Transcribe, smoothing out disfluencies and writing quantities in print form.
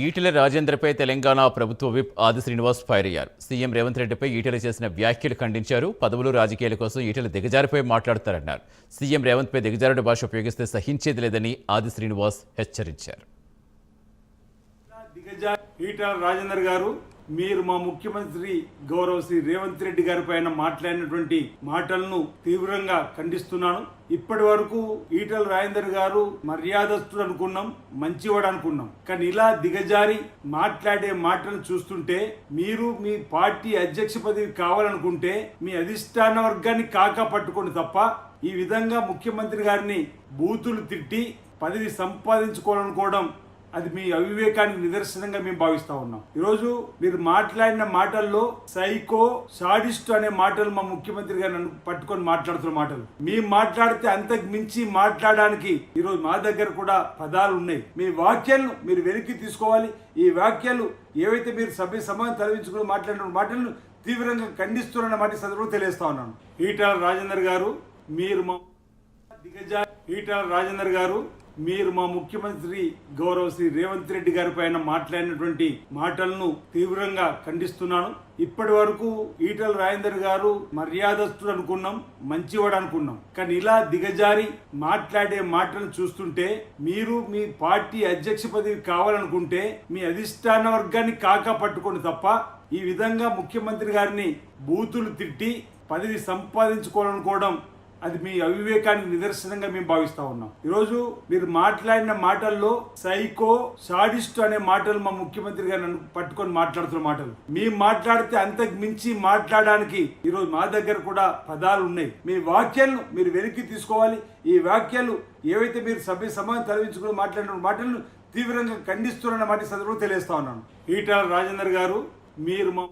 ఈటెల రాజేంద్రపై తెలంగాణ ప్రభుత్వ విప్ ఆది శ్రీనివాస్ ఫైర్ అయ్యారు. సీఎం రేవంత్ రెడ్డిపై ఈటెల చేసిన వ్యాఖ్యలు ఖండించారు. పదవులు రాజకీయాల కోసం ఈటెల దిగజారిపై మాట్లాడతారన్నారు. సీఎం రేవంత్పై దిగజారుడు భాష ఉపయోగిస్తే సహించేది లేదని ఆది శ్రీనివాస్ హెచ్చరించారు. ఈటెల రాజేందర్ గారు, మీరు మా ముఖ్యమంత్రి గౌరవ శ్రీ రేవంత్ రెడ్డి గారి పైన మాట్లాడినటువంటి మాటలను తీవ్రంగా ఖండిస్తున్నాను. ఇప్పటి వరకు ఈటెల రాజేందర్ గారు మర్యాదస్తుడు అనుకున్నాం, మంచివాడు అనుకున్నాం. కానీ ఇలా దిగజారి మాట్లాడే మాటలను చూస్తుంటే మీరు మీ పార్టీ అధ్యక్ష పదవి కావాలనుకుంటే మీ అధిష్టాన వర్గాన్ని కాకా పట్టుకోండి తప్ప ఈ విధంగా ముఖ్యమంత్రి గారిని బూతులు తిట్టి పదవి సంపాదించుకోవాలనుకోవడం అది మీ అవివేకానికి నిదర్శనంగా మేము భావిస్తా ఉన్నాం. ఈరోజు మీరు మాట్లాడిన మాటల్లో సైకో, సాడిస్ట్ అనే మాటలు మా ముఖ్యమంత్రి గారిని పట్టుకొని మాట్లాడుతున్న మాటలు. మేము మాట్లాడితే అంతకు మించి మాట్లాడడానికి ఈరోజు మా దగ్గర కూడా పదాలు ఉన్నాయి. మీ వ్యాఖ్యలను మీరు వెనక్కి తీసుకోవాలి. ఈ వ్యాఖ్యలు ఏవైతే మీరు సభ్య సమాజం తలవించుకుని మాట్లాడిన మాటలను తీవ్రంగా ఖండిస్తున్న మాట సందర్భంగా తెలియజేస్తా ఉన్నాను. ఈటెల రాజేందర్ గారు, మీరు మా ముఖ్యమంత్రి గౌరవ శ్రీ రేవంత్ రెడ్డి గారి పైన మాట్లాడినటువంటి మాటలను తీవ్రంగా ఖండిస్తున్నాను. ఇప్పటి వరకు ఈటెల రాజేందర్ గారు మర్యాదస్తుడు అనుకున్నాం, మంచివాడు అనుకున్నాం. కానీ ఇలా దిగజారి మాట్లాడే మాటలను చూస్తుంటే మీరు మీ పార్టీ అధ్యక్ష పదవి కావాలనుకుంటే మీ అధిష్టాన వర్గాన్ని కాకా పట్టుకోండి తప్ప ఈ విధంగా ముఖ్యమంత్రి గారిని బూతులు తిట్టి పదవి సంపాదించుకోవాలనుకోవడం అది మీ అవివేకానికి నిదర్శనంగా మేము భావిస్తా ఉన్నాం. ఈరోజు మీరు మాట్లాడిన మాటల్లో సైకో, సాడిస్ట్ అనే మాటలు మా ముఖ్యమంత్రి గారిని పట్టుకొని మాట్లాడుతున్న మాటలు. మేము మాట్లాడితే అంతకు మించి మాట్లాడడానికి ఈరోజు మా దగ్గర కూడా పదాలు ఉన్నాయి. మీ వ్యాఖ్యలను మీరు వెనక్కి తీసుకోవాలి. ఈ వ్యాఖ్యలు ఏవైతే మీరు సభ్య సమాజం తలవించుకుని మాట్లాడిన మాటలను తీవ్రంగా ఖండిస్తున్న మాట సందర్భంగా తెలియజేస్తా ఉన్నాను. ఈటెల రాజేందర్ గారు, మీరు మా